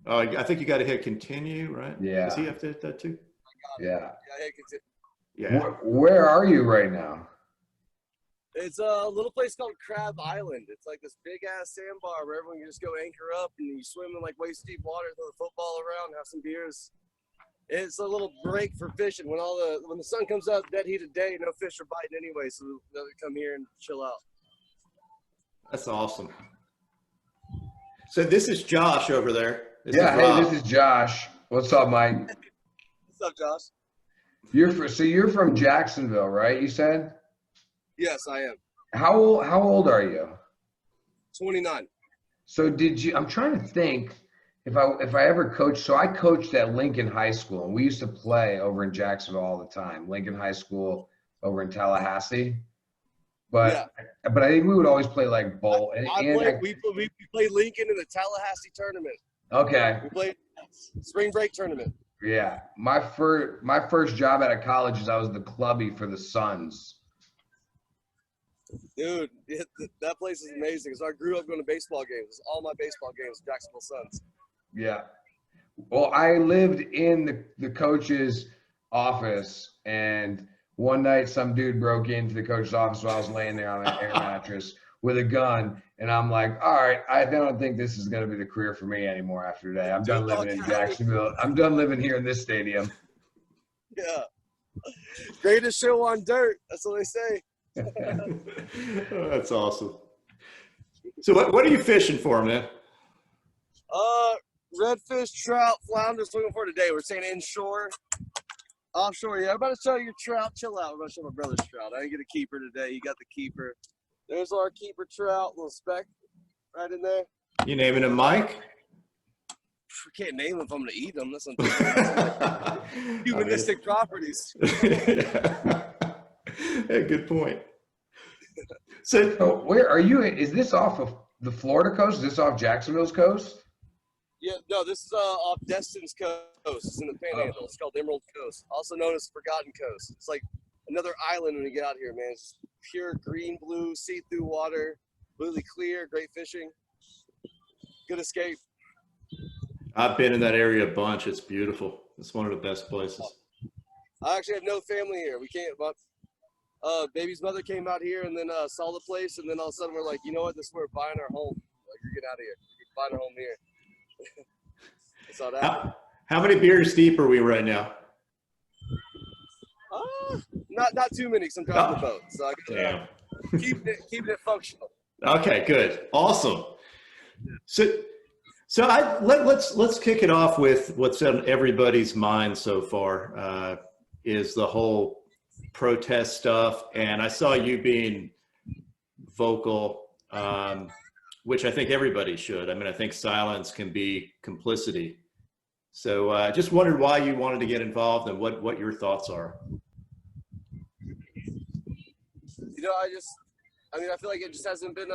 Oh, I think you got to hit continue, right? Yeah. Does he have to hit that too? Yeah. Yeah. Where are you right now? It's a little place called Crab Island. It's like this big ass sandbar where everyone can just go anchor up and you swim in like waist deep water, throw the football around, have some beers. It's a little break for fishing when the sun comes out dead heat of day, no fish are biting anyway, so they'll come here and chill out. That's awesome. So this is Josh over there. Hey, this is Josh. What's up, Mike? What's up, Josh? You're from Jacksonville, right? You said? Yes, I am. How old are you? 29. So I'm trying to think if I ever coached. So I coached at Lincoln High School, and we used to play over in Jacksonville all the time. Lincoln High School over in Tallahassee. But I think we would always play like bowl. We played Lincoln in the Tallahassee tournament. Okay. We played spring break tournament. Yeah. My first job out of college is I was the clubby for the Suns. Dude, that place is amazing. So I grew up going to baseball games. All my baseball games, Jacksonville Suns. Yeah. Well, I lived in the coach's office, and one night some dude broke into the coach's office while I was laying there on an air mattress with a gun, and I'm like, all right, I don't think this is going to be the career for me anymore after today. I'm done living in Jacksonville. I'm done living here in this stadium. Yeah. Greatest show on dirt. That's what they say. Oh, that's awesome. So what are you fishing for, man? Redfish, trout, flounder, swimming for today. We're saying inshore, offshore. Yeah, I'm about to show you your trout. Chill out. I'm about to show my brother's trout. I didn't get a keeper today. You got the keeper. There's our keeper trout, little speck right in there. You naming him Mike? We can't name him if I'm going to eat him. That's like humanistic properties. Yeah, good point. So where are you? Is this off of the Florida coast? Is this off Jacksonville's coast? Yeah, no, this is off Destin's coast. It's in the Panhandle. It's called Emerald Coast, also known as Forgotten Coast. It's like another island when you get out here, man. It's pure green, blue, see-through water, completely clear, great fishing, good escape. I've been in that area a bunch. It's beautiful. It's one of the best places. I actually have no family here. We can't, but baby's mother came out here and then saw the place, and then all of a sudden we're like, you know what, this is where we're buying our home. Like, you're getting out of here. You're buying our home here. That's all that. How many beers deep are we right now? Not too many, because I'm driving the boat. So I can keeping it functional. Okay, good. Awesome. So let's kick it off with what's on everybody's mind so far, is the whole protest stuff. And I saw you being vocal, which I think everybody should. I mean, I think silence can be complicity. So I just wondered why you wanted to get involved and what your thoughts are. You know, I feel like it just hasn't been,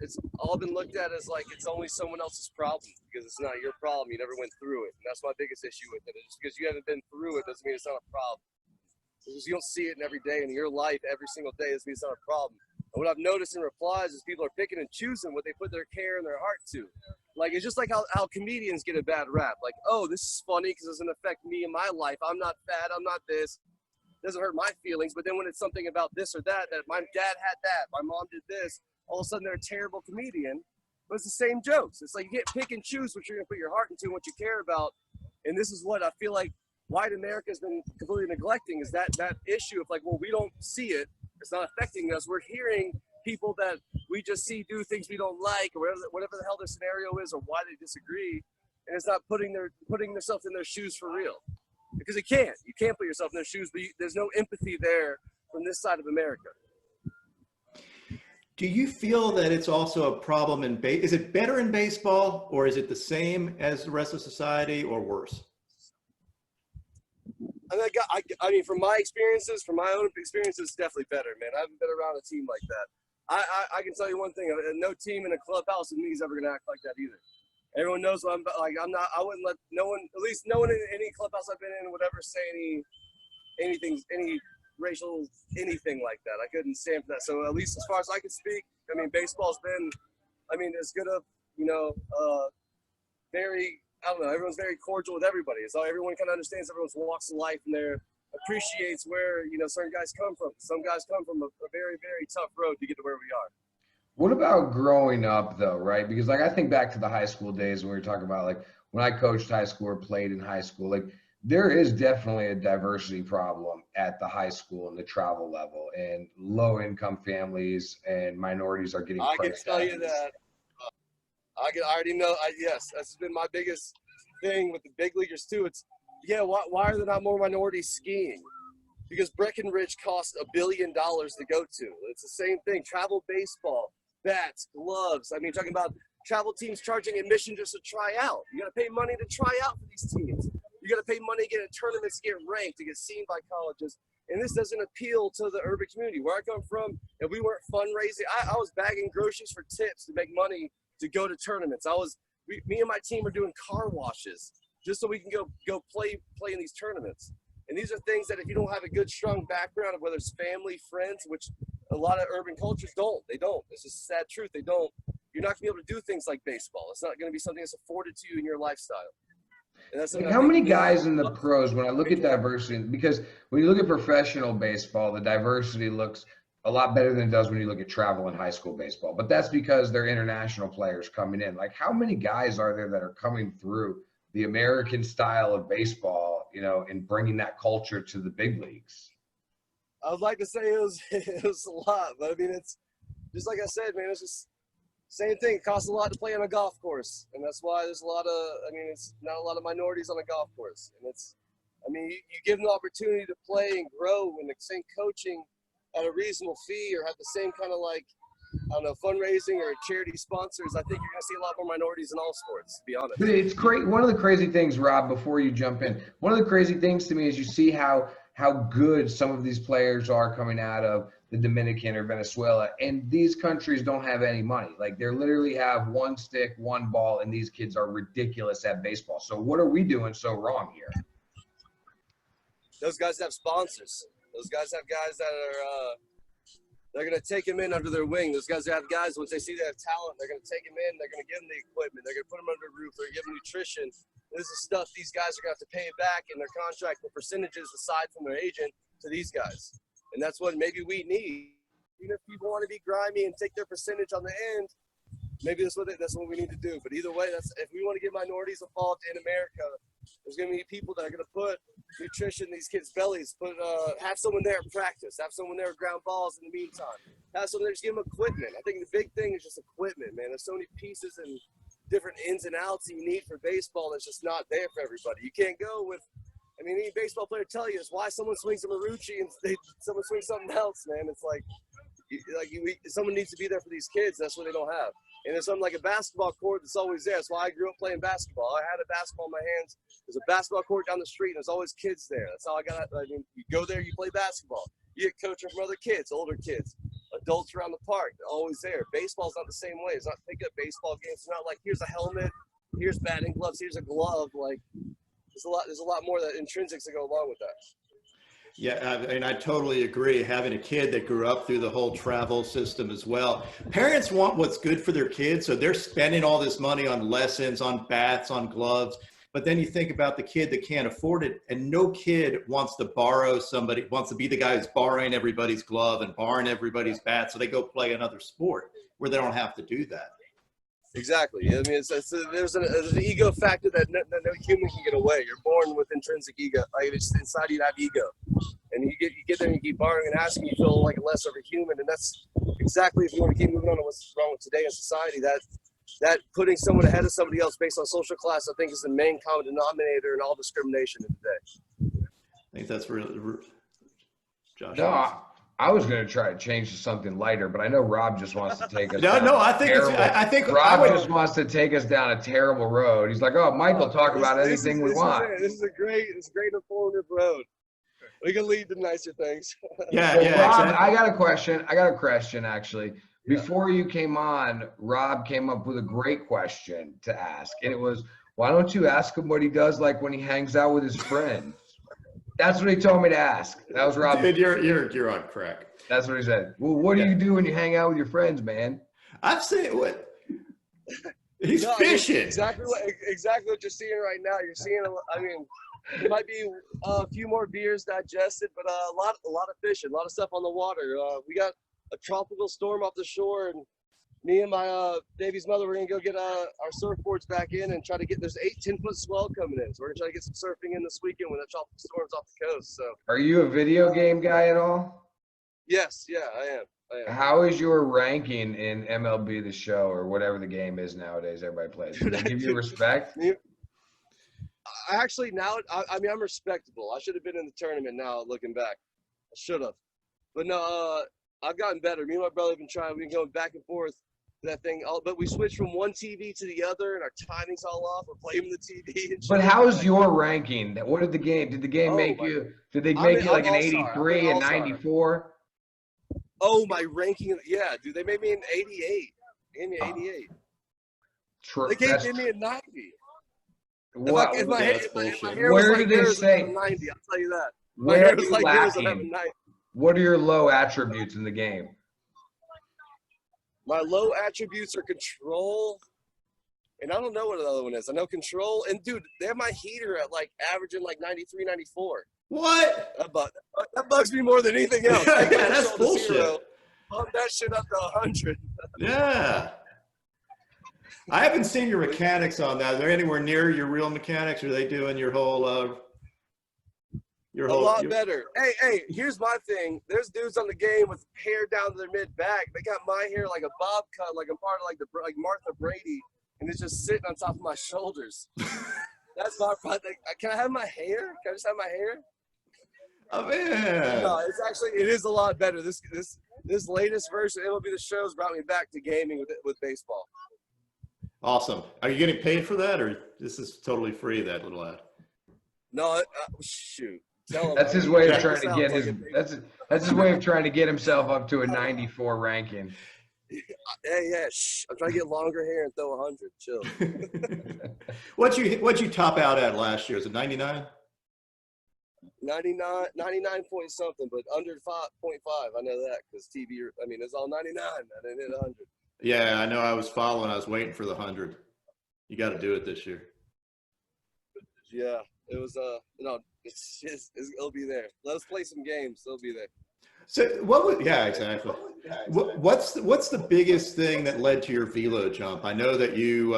it's all been looked at as like it's only someone else's problem, because it's not your problem. You never went through it. And that's my biggest issue with it. Just because you haven't been through it doesn't mean it's not a problem. Because you don't see it in every day in your life, every single day, doesn't mean it's not a problem. And what I've noticed in replies is people are picking and choosing what they put their care and their heart to. Like, it's just like how comedians get a bad rap. Like, oh, this is funny because it doesn't affect me and my life. I'm not fat. I'm not this. It doesn't hurt my feelings. But then when it's something about this or that my dad had that, my mom did this, all of a sudden they're a terrible comedian. But it's the same jokes. It's like you get pick and choose what you're going to put your heart into and what you care about. And this is what I feel like white America has been completely neglecting, is that issue of like, well, we don't see it. It's not affecting us. We're hearing people that we just see do things we don't like, or whatever the hell their scenario is, or why they disagree, and it's not putting themselves in their shoes for real, because you can't put yourself in their shoes, but there's no empathy there from this side of America. Do you feel that it's also a problem in is it better in baseball, or is it the same as the rest of society, or worse? I mean, from my experiences, from my own experiences, it's definitely better, man. I haven't been around a team like that. I can tell you one thing: no team in a clubhouse with me is ever gonna act like that either. Everyone knows what I'm like. I'm not. I wouldn't let no one, at least no one in any clubhouse I've been in, would ever say any racial anything like that. I couldn't stand for that. So at least as far as I can speak, I mean, baseball's been, I mean, as good of, very I don't know, everyone's very cordial with everybody. So everyone kind of understands everyone's walks of life and appreciates where, you know, certain guys come from. Some guys come from a very, very tough road to get to where we are. What about growing up though, right? Because like I think back to the high school days when we were talking about like when I coached high school or played in high school, like there is definitely a diversity problem at the high school and the travel level, and low income families and minorities are getting I can priced tell out. you that. I already know. Yes, that's been my biggest thing with the big leaguers too. It's why are there not more minorities skiing? Because Breckenridge costs $1 billion to go to. It's the same thing. Travel baseball, bats, gloves. I mean, talking about travel teams charging admission just to try out. You got to pay money to try out for these teams. You got to pay money to get in tournaments, to get ranked, to get seen by colleges. And this doesn't appeal to the urban community. Where I come from, if we weren't fundraising, I was bagging groceries for tips to make money to go to tournaments. Me and my team are doing car washes just so we can go play in these tournaments. And these are things that if you don't have a good, strong background of whether it's family, friends, which a lot of urban cultures don't. They don't. It's just a sad truth. They don't. You're not going to be able to do things like baseball. It's not going to be something that's afforded to you in your lifestyle. And that's like how many guys in the pros, when I look at diversity, because when you look at professional baseball, the diversity looks a lot better than it does when you look at travel and high school baseball. But that's because they're international players coming in. Like how many guys are there that are coming through the American style of baseball, you know, and bringing that culture to the big leagues? I would like to say it was a lot, but I mean, it's just like I said, man, it's just same thing. It costs a lot to play on a golf course. And that's why there's it's not a lot of minorities on a golf course. And you give them the opportunity to play and grow and the same coaching at a reasonable fee or have the same kind of fundraising or charity sponsors. I think you're going to see a lot more minorities in all sports, to be honest. But it's great. One of the crazy things, Rob, before you jump in, one of the crazy things to me is you see how good some of these players are coming out of the Dominican or Venezuela, and these countries don't have any money. Like they literally have one stick, one ball, and these kids are ridiculous at baseball. So what are we doing so wrong here? Those guys have sponsors. Those guys have guys that are they're going to take them in under their wing. Those guys have guys, once they see they have talent, they're going to take them in, they're going to give them the equipment, they're going to put them under a roof, they're going to give them nutrition. This is stuff these guys are going to have to pay back in their contract for percentages aside from their agent to these guys. And that's what maybe we need. Even if people want to be grimy and take their percentage on the end, maybe that's what we need to do. But either way, if we want to get minorities involved in America, there's going to be people that are going to put nutrition in these kids' bellies, have someone there at practice, have someone there at ground balls in the meantime, have someone there to give them equipment. I think the big thing is just equipment, man. There's so many pieces and different ins and outs you need for baseball that's just not there for everybody. You can't go with, any baseball player tell you is why someone swings a Marucci and someone swings something else, man. It's someone needs to be there for these kids. That's what they don't have. And there's something like a basketball court that's always there. That's why I grew up playing basketball. I had a basketball in my hands. There's a basketball court down the street, and there's always kids there. That's how I got. You go there, you play basketball. You get coaching from other kids, older kids, adults around the park. They're always there. Baseball's not the same way. It's not pickup baseball games. It's not like here's a helmet, here's batting gloves, here's a glove. Like there's a lot more that intrinsics that go along with that. Yeah, I totally agree. Having a kid that grew up through the whole travel system as well. Parents want what's good for their kids, so they're spending all this money on lessons, on bats, on gloves. But then you think about the kid that can't afford it, and no kid wants to wants to be the guy who's borrowing everybody's glove and borrowing everybody's bat, so they go play another sport where they don't have to do that. Exactly. There's an ego factor that no human can get away. You're born with intrinsic ego. Like it's inside you have ego, and you get there and you keep borrowing and asking, you feel like less of a human. And that's exactly, if you want to keep moving on to what's wrong with today in society, that putting someone ahead of somebody else based on social class, I think, is the main common denominator in all discrimination in today. I think that's really, Josh. No, I was going to try to change to something lighter, but I know Rob just wants to take us. I think Rob just wants to take us down a terrible road. He's like, "Oh, Mike will talk about anything we want." This is a great informative road. We can lead to nicer things. Yeah. Rob, Exactly. I got a question actually. Before you came on, Rob came up with a great question to ask, and it was, "Why don't you ask him what he does like when he hangs out with his friends?" That's what he told me to ask. That was Rob. Dude, you're on crack. That's what he said. Well, what do you do when you hang out with your friends, man? I've seen what. He's No, I mean, fishing. exactly what you're seeing right now. You're seeing, I mean, there might be a few more beers digested, but a lot of fishing, a lot of stuff on the water. We got a tropical storm off the shore, and me and my baby's mother, we're gonna go get our surfboards back in and try to get, there's 10-foot swell coming in, so we're gonna try to get some surfing in this weekend when the tropical storm's off the coast. So Are you a video game guy at all? yes, yeah, I am. How is your ranking in MLB The Show, or whatever the game is nowadays everybody plays? Do they give you respect? I actually now, I mean, I'm respectable. I should have been in the tournament now, looking back. I should have. But no, I've gotten better. Me and my brother have been trying. We've been going back and forth to that thing. But we switched from one TV to the other, and our timing's all off. We're playing the TV. And But how's your ranking? What did the game make you? Did they make you like an 83 and 94? Oh, my ranking. Yeah, dude, they made me an 88. Gave me an 88. True. They gave me a 90. What? If my hair Where was did like they yours, say? I'd have a 90. I'll tell you that. My Where hair are was you like yours, I'd have a lacking? 90. What are your low attributes in the game? My low attributes are control, and I don't know what the other one is. I know control, and dude, they have my heater at like averaging like 93, 94. What? That bugs me more than anything else. Yeah, that's bullshit. Pump that shit up to 100. Yeah. I haven't seen your mechanics on that. Are they anywhere near your real mechanics? Or are they doing your whole A lot better. Hey, here's my thing. There's dudes on the game with hair down to their mid back. They got my hair like a bob cut, like I'm part of like Martha Brady, and it's just sitting on top of my shoulders. That's my problem. Can I have my hair? Can I just have my hair? Oh man. No, it is a lot better. This latest version of MLB The Show's brought me back to gaming with baseball. Awesome. Are you getting paid for that, or this is totally free, that little ad? No, shoot. That's his way of trying to get that's his way of trying to get himself up to a 94 ranking. Yeah. I'm trying to get longer hair and throw 100. Chill. What'd you top out at last year? Is it 99? 99 point something, but under 5.5. I know that because TV. I mean, it's all 99. I didn't hit 100. Yeah, I know. I was following. I was waiting for the 100. You got to do it this year. Yeah, it was. No, it'll be there. Let us play some games. It'll be there. So yeah, exactly. What's the biggest thing that led to your velo jump? I know that you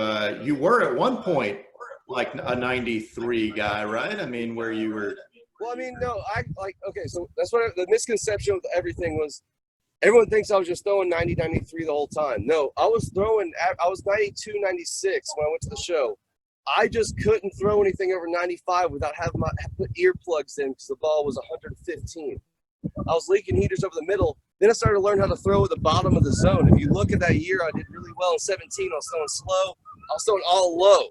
were at one point like a 93 guy, right? I mean, where you were. Well, I mean, no, okay, so that's what the misconception with everything was. Everyone thinks I was just throwing 90, 93 the whole time. No, I was 92, 96 when I went to the show. I just couldn't throw anything over 95 without having put earplugs in because the ball was 115. I was leaking heaters over the middle. Then I started to learn how to throw at the bottom of the zone. If you look at that year, I did really well in 17. I was throwing slow. I was throwing all low.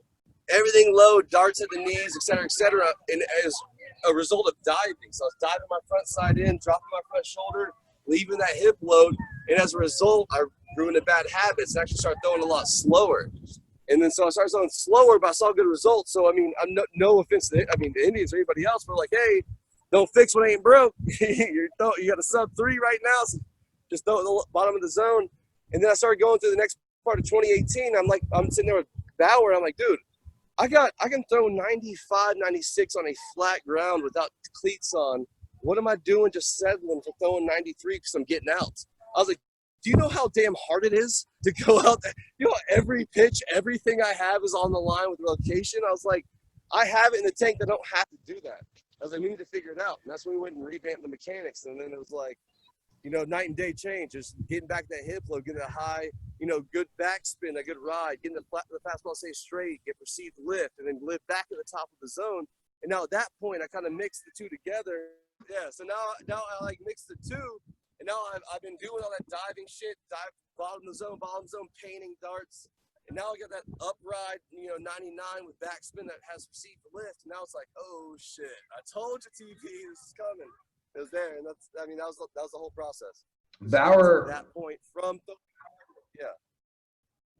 Everything low, darts at the knees, et cetera, and as a result of diving. So I was diving my front side in, dropping my front shoulder, leaving that hip load, and as a result, I grew into bad habits and actually started throwing a lot slower. And then so I started throwing slower, but I saw good results. So I mean, I'm no offense to the Indians or anybody else, but like, hey, don't fix what ain't broke. You got a sub 3 right now, so just throw it at the bottom of the zone. And then I started going through the next part of 2018. I'm sitting there with Bauer. I'm like, dude, I can throw 95, 96 on a flat ground without cleats on. What am I doing just settling for throwing 93 because I'm getting out? I was like, do you know how damn hard it is to go out there? You know, every pitch, everything I have is on the line with location. I was like, I have it in the tank. I don't have to do that. I was like, we need to figure it out. And that's when we went and revamped the mechanics. And then it was like, you know, night and day change. Just getting back that hip load, getting a high, you know, good backspin, a good ride, getting the fastball stay straight, get perceived lift, and then lift back at the top of the zone. And now at that point, I kind of mixed the two together. Yeah, so now I like mixed the two. And now I've been doing all that diving shit, bottom zone, painting darts. And now I got that upright, you know, 99 with backspin that has perceived lift. And now it's like, oh shit, I told you TV, this is coming. It was there, and that was the whole process. Bauer. At that point yeah.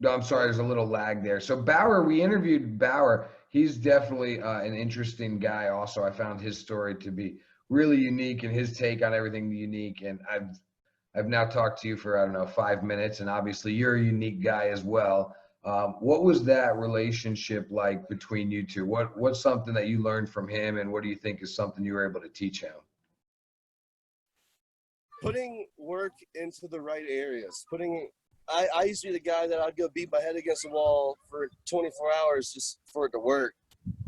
No, I'm sorry, there's a little lag there. So Bauer, we interviewed Bauer. He's definitely an interesting guy. Also, I found his story to be really unique and his take on everything unique. And I've now talked to you for, I don't know, 5 minutes, and obviously you're a unique guy as well. What was that relationship like between you two? What's something that you learned from him, and what do you think is something you were able to teach him? Putting work into the right areas. I used to be the guy that I'd go beat my head against the wall for 24 hours just for it to work.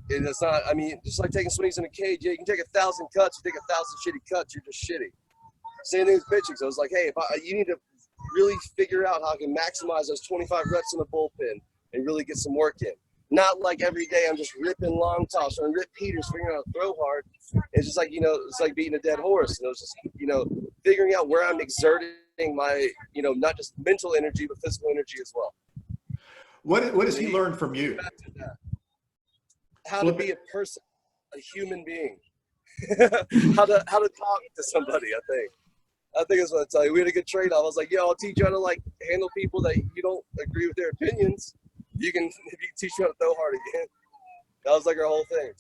And it's not, I mean, just like taking swings in a cage. Yeah, you can take 1,000 cuts, you take 1,000 shitty cuts, you're just shitty. Same thing with pitching. So I was like, hey, you need to really figure out how I can maximize those 25 reps in the bullpen and really get some work in. Not like every day I'm just ripping long toss or rip Peters, figuring out how to throw hard. It's just like, it's like beating a dead horse. And it was just, figuring out where I'm exerting my, not just mental energy, but physical energy as well. What has he learned from you? How to be a person, a human being. how to talk to somebody, I think that's what I tell you. We had a good trade-off. I was like, I'll teach you how to handle people that you don't agree with their opinions. If you can teach you how to throw hard again. That was our whole thing.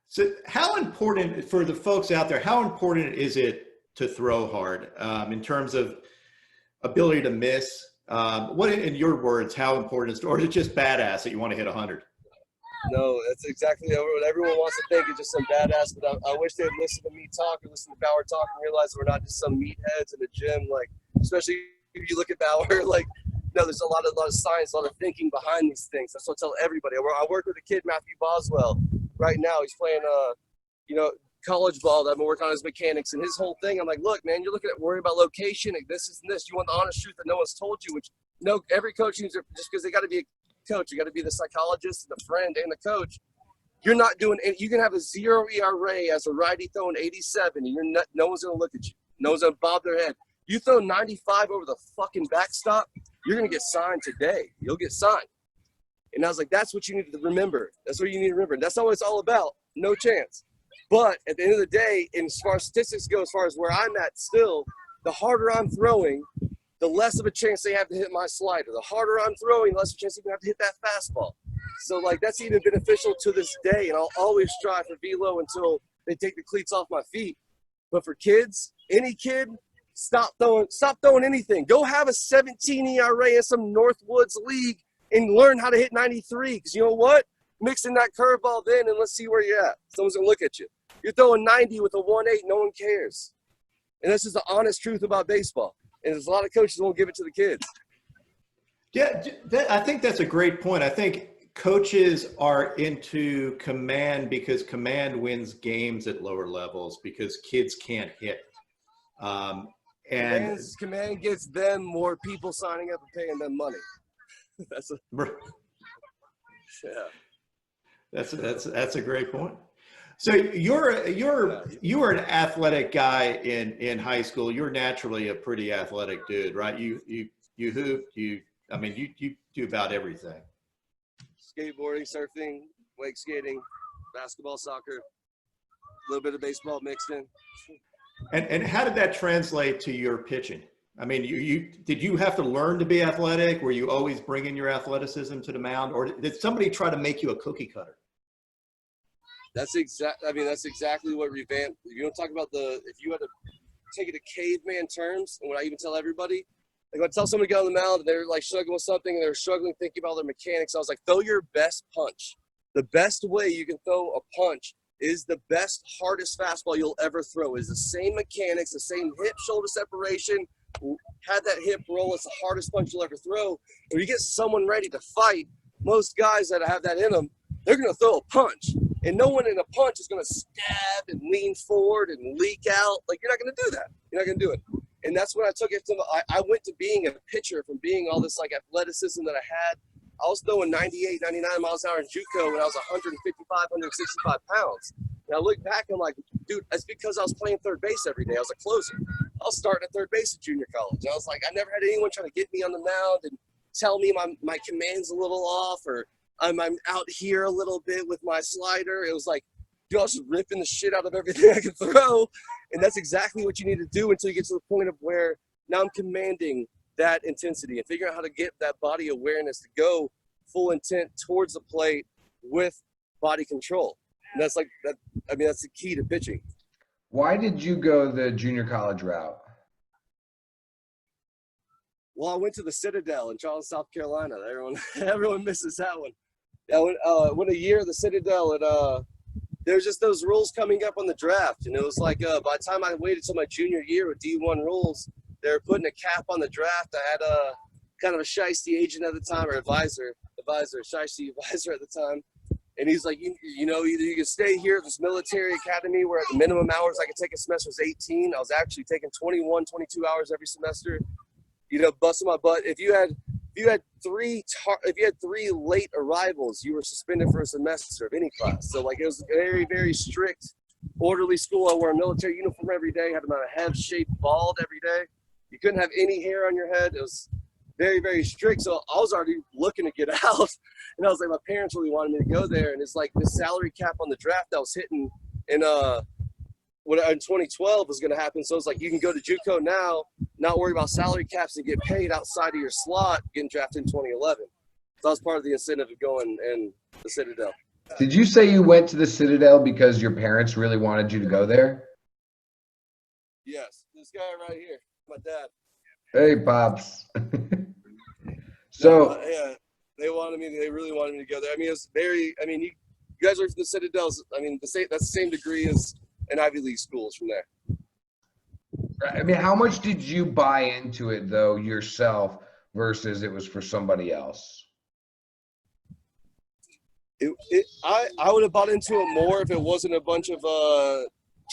So how important, for the folks out there, how important is it to throw hard in terms of ability to miss? What, in your words, how important is it, or is it just badass that you want to hit 100? No, that's exactly what everyone wants to think. It's just some badass, but I wish they'd listen to me talk or listen to Bauer talk and realize we're not just some meatheads in the gym. Especially if you look at Bauer, there's a lot of science, a lot of thinking behind these things. That's what I tell everybody. I work with a kid, Matthew Boswell, right now. He's playing, college ball that I've been working on his mechanics, and his whole thing, I'm like, look, man, you're looking at worrying about location and this and this. You want the honest truth that no one's told you, which every coach needs, just because they got to be a coach, you got to be the psychologist, the friend, and the coach. You're not doing it. You can have a 0 ERA as a righty throwing 87, and no one's gonna look at you. No one's gonna bob their head. You throw 95 over the fucking backstop, you're gonna get signed today. You'll get signed. And I was like, that's what you need to remember. That's what you need to remember. That's not what it's all about. No chance. But at the end of the day, and as far as statistics go, as far as where I'm at still, the harder I'm throwing, the less of a chance they have to hit my slider. The harder I'm throwing, the less of a chance they have to hit that fastball. So that's even beneficial to this day, and I'll always strive for velo until they take the cleats off my feet. But for kids, any kid, stop throwing anything. Go have a 17 ERA in some Northwoods league and learn how to hit 93. Because you know what? Mix in that curveball then, and let's see where you're at. Someone's gonna look at you. You're throwing 90 with a 1.8, no one cares. And this is the honest truth about baseball. And there's a lot of coaches who won't give it to the kids. Yeah, I think that's a great point. I think coaches are into command because command wins games at lower levels because kids can't hit. And command gets them more people signing up and paying them money. That's a great point. So you were an athletic guy in high school. You're naturally a pretty athletic dude, right? You hoop. You do about everything. Skateboarding, surfing, wake skating, basketball, soccer, a little bit of baseball mixed in. And how did that translate to your pitching? I mean, did you have to learn to be athletic? Were you always bringing your athleticism to the mound, or did somebody try to make you a cookie cutter? That's exactly what revamped. You don't talk about if you had to take it to caveman terms, and what I even tell everybody, when I tell somebody to get on the mound and they're struggling with something and they're struggling thinking about their mechanics, I was like, throw your best punch. The best way you can throw a punch is the best, hardest fastball you'll ever throw. Is the same mechanics, the same hip shoulder separation. Had that hip roll, it's the hardest punch you'll ever throw. When you get someone ready to fight, most guys that have that in them, they're going to throw a punch. And no one in a punch is going to stab and lean forward and leak out. You're not going to do that. You're not going to do it. And that's when I took it to I went to being a pitcher from being all this athleticism that I had. I was throwing 98, 99 miles an hour in JUCO when I was 155, 165 pounds. And I look back, I'm like, dude, that's because I was playing third base every day. I was a closer. I was starting at third base at junior college. And I was like, I never had anyone trying to get me on the mound and tell me my command's a little off, or I'm out here a little bit with my slider. It was like, dude, I was just ripping the shit out of everything I could throw. And that's exactly what you need to do until you get to the point of where now I'm commanding that intensity and figuring out how to get that body awareness to go full intent towards the plate with body control. And that's that's the key to pitching. – Why did you go the junior college route? Well, I went to the Citadel in Charlotte, South Carolina. Everyone misses that one. I went a year at the Citadel, and there's just those rules coming up on the draft. And it was like, by the time I waited till my junior year with D1 rules, they were putting a cap on the draft. I had a kind of a shiesty agent at the time, or shiesty advisor at the time. And he's like, you know, either you can stay here at this military academy where the minimum hours I could take a semester was 18. I was actually taking 21, 22 hours every semester, you know, busting my butt. If you had three late arrivals, you were suspended for a semester of any class. So like, it was a very, very strict, orderly school. I wore a military uniform every day, had my head shaved bald every day. You couldn't have any hair on your head. It was very, very strict. So I was already looking to get out. And I was like, my parents really wanted me to go there. And it's like the salary cap on the draft that was hitting in 2012 was going to happen. So it's like, you can go to JUCO now, not worry about salary caps and get paid outside of your slot, getting drafted in 2011. So that was part of the incentive of going in the Citadel. Did you say you went to the Citadel because your parents really wanted you to go there? Yes. This guy right here, my dad. Hey, Pops. So yeah, they really wanted me to go there. I mean, it's very, I mean, you guys are from the Citadels. I mean, that's the same degree as an Ivy League schools from there. I mean, how much did you buy into it though yourself versus it was for somebody else? I would have bought into it more if it wasn't a bunch of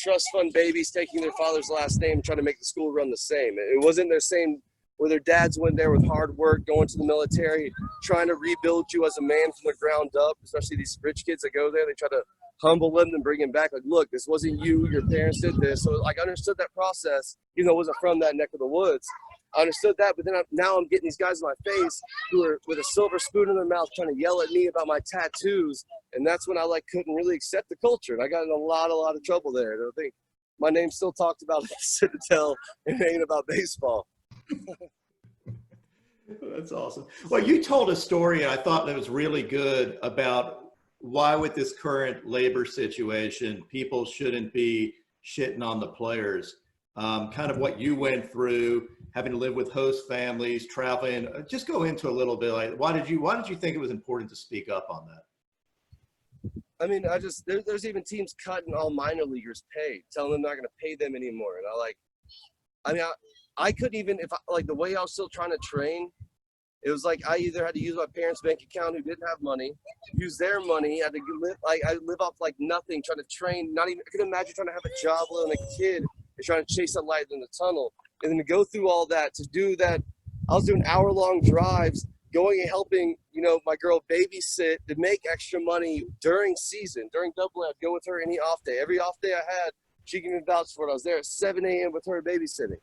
trust fund babies taking their father's last name and trying to make the school run the same. It wasn't their same where their dads went there with hard work, going to the military, trying to rebuild you as a man from the ground up, especially these rich kids that go there. They try to humble them and bring him back. Like, look, this wasn't you. Your parents did this. So like, I understood that process, even though I wasn't from that neck of the woods. I understood that, but then now I'm getting these guys in my face who are with a silver spoon in their mouth trying to yell at me about my tattoos. And that's when I like couldn't really accept the culture. And I got in a lot of trouble there. And I think my name's still talked about at the Citadel and it ain't about baseball. That's awesome. Well, you told a story, and I thought that was really good about why with this current labor situation, people shouldn't be shitting on the players. Kind of what you went through, having to live with host families, traveling. Just go into a little bit, like why did you think it was important to speak up on that? I mean, there's even teams cutting all minor leaguers' pay, telling them they're not going to pay them anymore. And I couldn't even, the way I was still trying to train, it was like I either had to use my parents' bank account who didn't have money, use their money, I live off like nothing, trying to train, I could imagine trying to have a job when a kid and trying to chase that light in the tunnel. And then to go through all that, to do that, I was doing hour-long drives, going and helping, my girl babysit to make extra money during season, during double A. I'd go with her any off day. Every off day I had, she gave me vouch for it. I was there at 7 a.m. with her babysitting.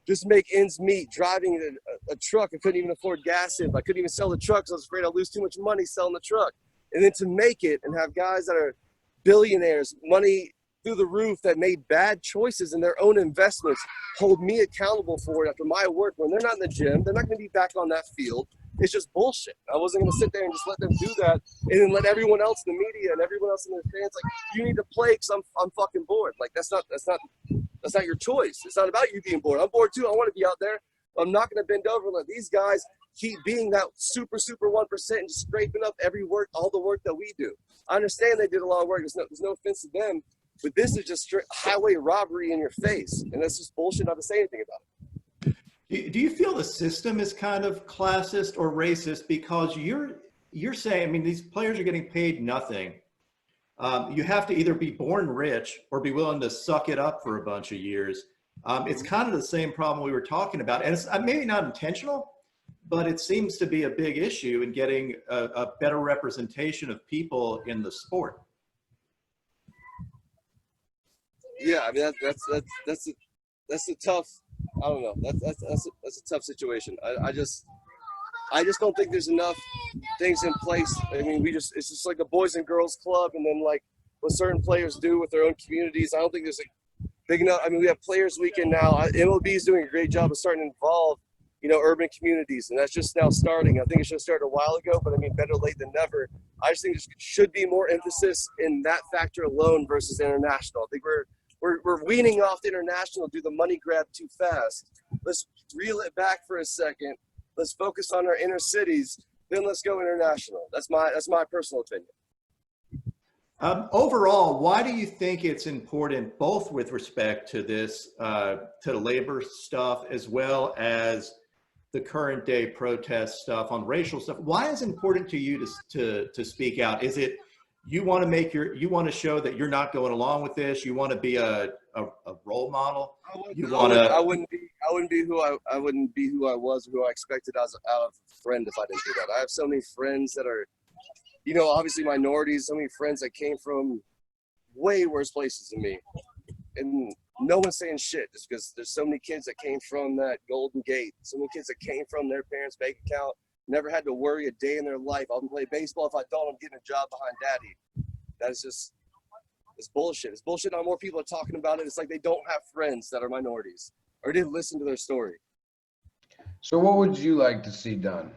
Just to make ends meet, driving a truck. I couldn't even afford gas in. I couldn't even sell the truck because I was afraid I'd lose too much money selling the truck. And then to make it and have guys that are billionaires, money through the roof, that made bad choices in their own investments, hold me accountable for it after my work. When they're not in the gym, they're not going to be back on that field. It's just bullshit. I wasn't going to sit there and just let them do that and then let everyone else in the media and everyone else in the fans like, you need to play because I'm fucking bored. Like that's not your choice. It's not about you being bored. I'm bored too. I want to be out there. I'm not going to bend over and let these guys keep being that super 1% and just scraping up all the work that we do. I understand they did a lot of work. There's no offense to them, but this is just straight highway robbery in your face. And that's just bullshit not to say anything about it. Do you feel the system is kind of classist or racist because you're saying, I mean, these players are getting paid nothing. You have to either be born rich or be willing to suck it up for a bunch of years. It's kind of the same problem we were talking about. And it's maybe not intentional, but it seems to be a big issue in getting a better representation of people in the sport. Yeah, I mean, that's a tough, I don't know. That's a tough situation. I just don't think there's enough things in place. I mean, it's just like a boys and girls club, and then like what certain players do with their own communities. I don't think there's a big enough. I mean, we have Players Weekend now. MiLB is doing a great job of starting to involve, urban communities, and that's just now starting. I think it should have started a while ago, but I mean, better late than never. I just think there should be more emphasis in that factor alone versus international. I think we're weaning off the international, do the money grab too fast. Let's reel it back for a second let's focus on our inner cities, then let's go international. That's my personal opinion. Overall, why do you think it's important, both with respect to this, to the labor stuff, as well as the current day protest stuff on racial stuff? Why is it important to you to speak out? Is it you want to show that you're not going along with this? You want to be a role model? I wouldn't be who I was, who I expected out of a friend if I didn't do that. I have so many friends that are, obviously minorities, so many friends that came from way worse places than me. And no one's saying shit just because there's so many kids that came from that golden gate, so many kids that came from their parents' bank account, never had to worry a day in their life. I'll play baseball. If I don't, I'm getting a job behind daddy. That is just, it's bullshit. It's bullshit. Now more people are talking about it. It's like they don't have friends that are minorities or didn't listen to their story. So what would you like to see done?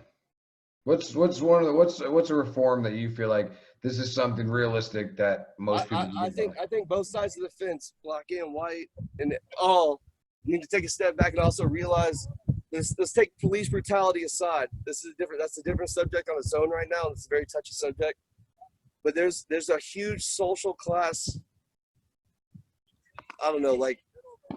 What's a reform that you feel like this is something realistic that most people I think both sides of the fence, black and white, and all need to take a step back and also realize let's take police brutality aside. That's a different subject on its own right now. It's a very touchy subject. But there's a huge social class, I don't know, like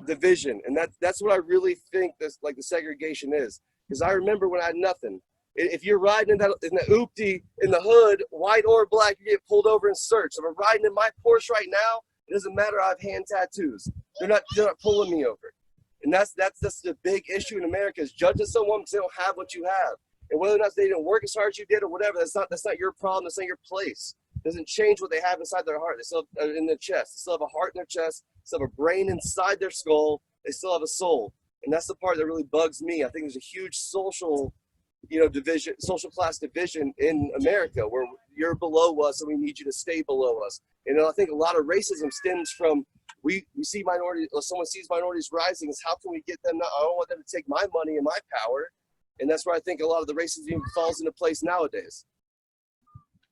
division. And that's what I really think this, like, the segregation is. Because I remember when I had nothing. If you're riding in the oopty in the hood, white or black, you get pulled over and searched. If I'm riding in my Porsche right now, it doesn't matter. I have hand tattoos. They're not pulling me over. And that's the big issue in America, is judging someone because they don't have what you have. And whether or not they didn't work as hard as you did or whatever, that's not your problem. That's not your place. It doesn't change what they have inside their heart. They still have in their chest. They still have a heart in their chest. They still have a brain inside their skull. They still have a soul. And that's the part that really bugs me. I think there's a huge social division, social class division in America, where you're below us and we need you to stay below us. And I think a lot of racism stems from we see minorities, or someone sees minorities rising, is how can we get them? I don't want them to take my money and my power. And that's where I think a lot of the racism falls into place nowadays.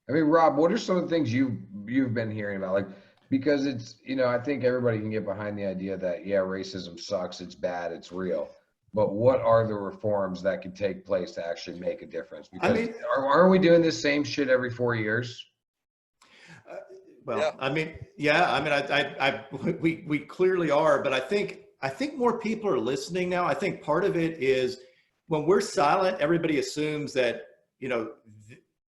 I mean, Rob, what are some of the things you've been hearing about? Like, because it's, I think everybody can get behind the idea that, yeah, racism sucks, it's bad, it's real. But what are the reforms that could take place to actually make a difference? Because aren't we doing this same shit every 4 years? We clearly are, but I think more people are listening now. I think part of it is when we're silent, everybody assumes that,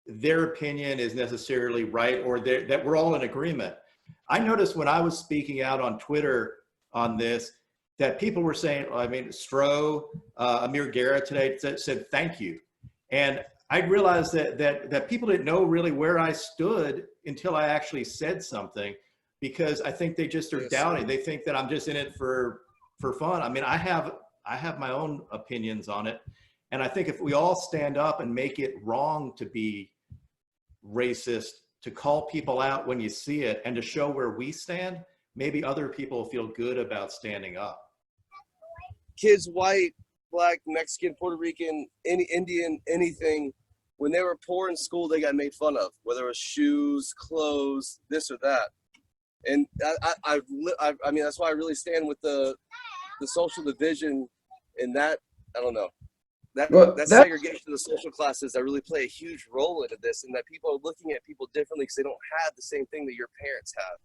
their opinion is necessarily right, or that we're all in agreement. I noticed when I was speaking out on Twitter on this, that people were saying, Amir Garrett today said thank you. And I realized that people didn't know really where I stood until I actually said something, because I think they just are doubting. They think that I'm just in it for fun. I mean, I have my own opinions on it. And I think if we all stand up and make it wrong to be racist, to call people out when you see it, and to show where we stand, maybe other people feel good about standing up. Kids, white, black, Mexican, Puerto Rican, any Indian, anything, when they were poor in school, they got made fun of, whether it was shoes, clothes, this or that. And I mean, that's why I really stand with the social division, and that, I don't know, that segregation of the social classes that really play a huge role into this, and that people are looking at people differently because they don't have the same thing that your parents have.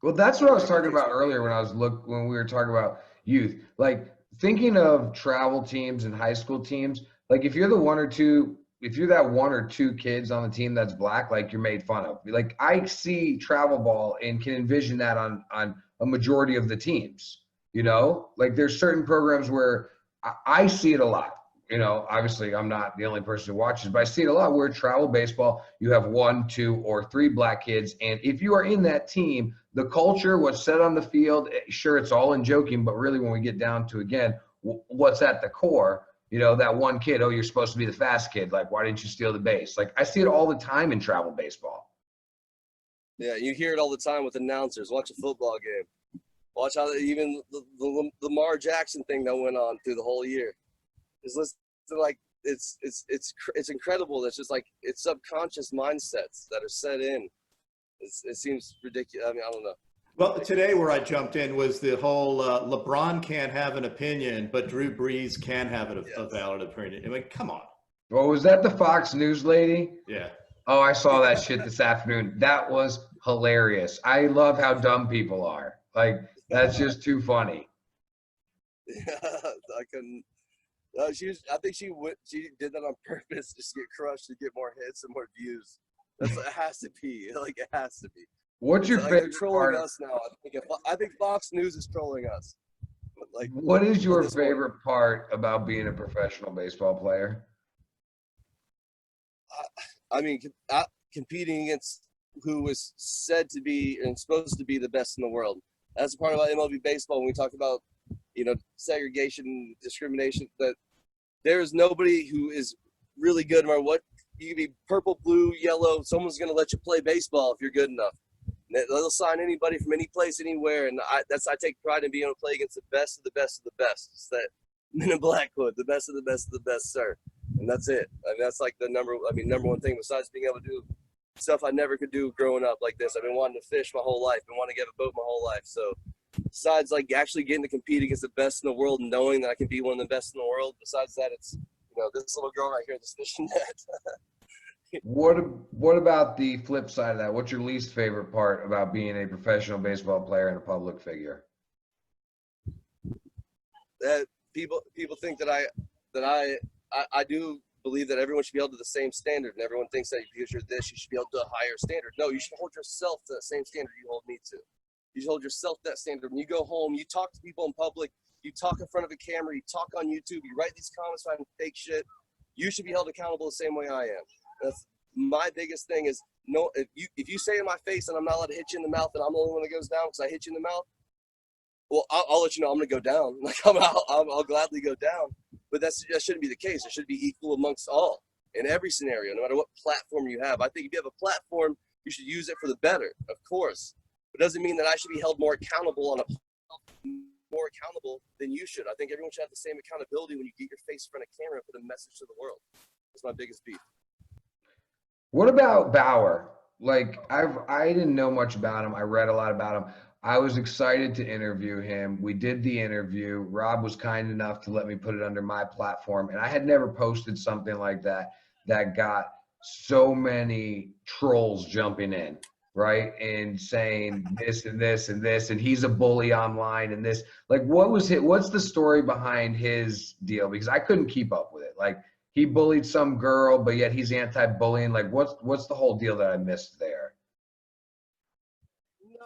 Well, that's what I was talking about earlier when we were talking about youth. Like, thinking of travel teams and high school teams, like if you're that one or two kids on the team that's black, like, you're made fun of. Like, I see travel ball and can envision that on a majority of the teams, like there's certain programs where I see it a lot. Obviously I'm not the only person who watches, but I see it a lot where travel baseball, you have 1, 2, or 3 black kids. And if you are in that team, the culture, what's said on the field, sure, it's all in joking, but really when we get down to, again, what's at the core, that one kid, oh, you're supposed to be the fast kid. Like, why didn't you steal the base? Like, I see it all the time in travel baseball. Yeah, you hear it all the time with announcers. Watch a football game. Watch how even the Lamar Jackson thing that went on through the whole year. Just listen to, like, it's incredible. It's just like, it's subconscious mindsets that are set in. It seems ridiculous. I mean, I don't know. Well, today where I jumped in was the whole LeBron can't have an opinion, but Drew Brees can have a valid opinion. I mean, come on. Oh, was that the Fox News lady? Yeah. Oh, I saw that shit this afternoon. That was hilarious. I love how dumb people are. Like, that's just too funny. Yeah, I couldn't. I think she did that on purpose, just to get crushed to get more hits and more views. It has to be. Like, it has to be. What's your Like, favorite they're trolling part? us now. I think Fox News is trolling us. Like, What is your at this point. favorite part about being a professional baseball player? I mean, competing against who was said to be and supposed to be the best in the world. That's the part about MLB baseball when we talk about, segregation, discrimination, that there is nobody who is really good no matter what. You can be purple, blue, yellow. Someone's going to let you play baseball if you're good enough. They'll sign anybody from any place, anywhere. And I take pride in being able to play against the best of the best of the best. It's that Men in Blackwood, the best of the best of the best, sir. And that's it. I mean, that's like the number one thing besides being able to do stuff I never could do growing up like this. I've been wanting to fish my whole life, been wanting to get a boat my whole life. So besides like actually getting to compete against the best in the world and knowing that I can be one of the best in the world, besides that, it's, this little girl right here, this fishing net. What about the flip side of that? What's your least favorite part about being a professional baseball player and a public figure? That people think that I do believe that everyone should be held to the same standard, and everyone thinks that because you're this, you should be held to a higher standard. No, you should hold yourself to the same standard you hold me to. You should hold yourself to that standard. When you go home, you talk to people in public, you talk in front of a camera, you talk on YouTube, you write these comments on fake shit. You should be held accountable the same way I am. That's my biggest thing is, no, if you say in my face that I'm not allowed to hit you in the mouth and I'm the only one that goes down because I hit you in the mouth, well, I'll let you know I'm going to go down. Like, I'll gladly go down. But that shouldn't be the case. It should be equal amongst all in every scenario, no matter what platform you have. I think if you have a platform, you should use it for the better, of course. But it doesn't mean that I should be held more accountable than you should. I think everyone should have the same accountability when you get your face in front of camera and put a message to the world. That's my biggest beef. What about Bauer? Like, I didn't know much about him. I read a lot about him. I was excited to interview him. We did the interview. Rob was kind enough to let me put it under my platform. And I had never posted something like that got so many trolls jumping in, right? And saying this and this and this, and he's a bully online and this. Like, what's the story behind his deal? Because I couldn't keep up with it. Like, he bullied some girl, but yet he's anti-bullying. Like, what's the whole deal that I missed there? No,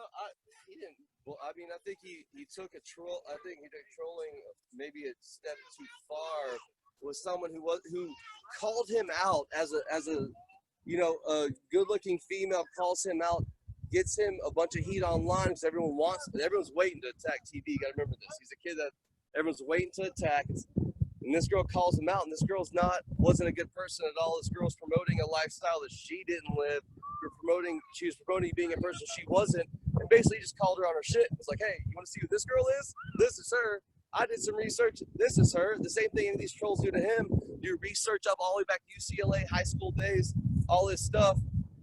he didn't. Well, I mean, I think he took a troll. I think he did trolling maybe a step too far. Was someone who called him out as a good-looking female, calls him out, gets him a bunch of heat online because everyone's waiting to attack TV. You got to remember this. He's a kid that everyone's waiting to attack. And this girl calls him out, and this girl's wasn't a good person at all. This girl's promoting a lifestyle that she didn't live. She was promoting being a person she wasn't, and basically just called her on her shit. It was like, hey, you want to see who this girl is? This is her. I did some research. This is her. The same thing these trolls do to him. Do research up all the way back to UCLA, high school days, all this stuff.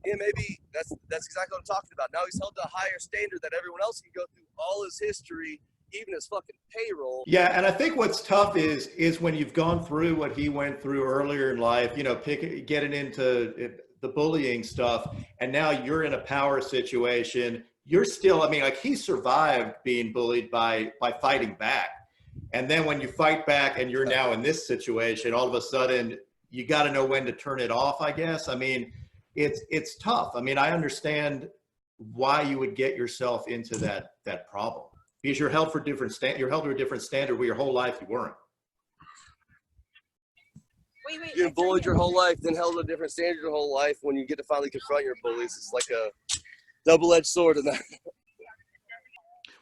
Yeah, maybe that's exactly what I'm talking about. Now he's held to a higher standard that everyone else can go through all his history, even his fucking payroll. Yeah, and I think what's tough is when you've gone through what he went through earlier in life, getting into the bullying stuff, and now you're in a power situation. You're still, he survived being bullied by fighting back. And then when you fight back and you're now in this situation, all of a sudden you got to know when to turn it off, I guess. It's tough. I understand why you would get yourself into that problem. Because you're held to a different standard where your whole life you weren't. You're bullied your whole life, then held to a different standard your whole life. When you get to finally confront your bullies, it's like a double-edged sword in that.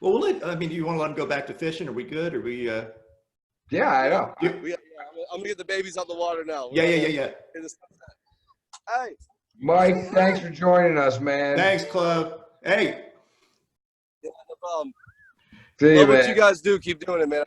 Well, do you want to let them go back to fishing? Are we good? Are we? Yeah, I know. I'm gonna get the babies out the water now. Yeah. Hey, Mike, thanks for joining us, man. Thanks, Cleve. Hey. Yeah, no problem. See you, Love man. what you guys do. Keep doing it, man.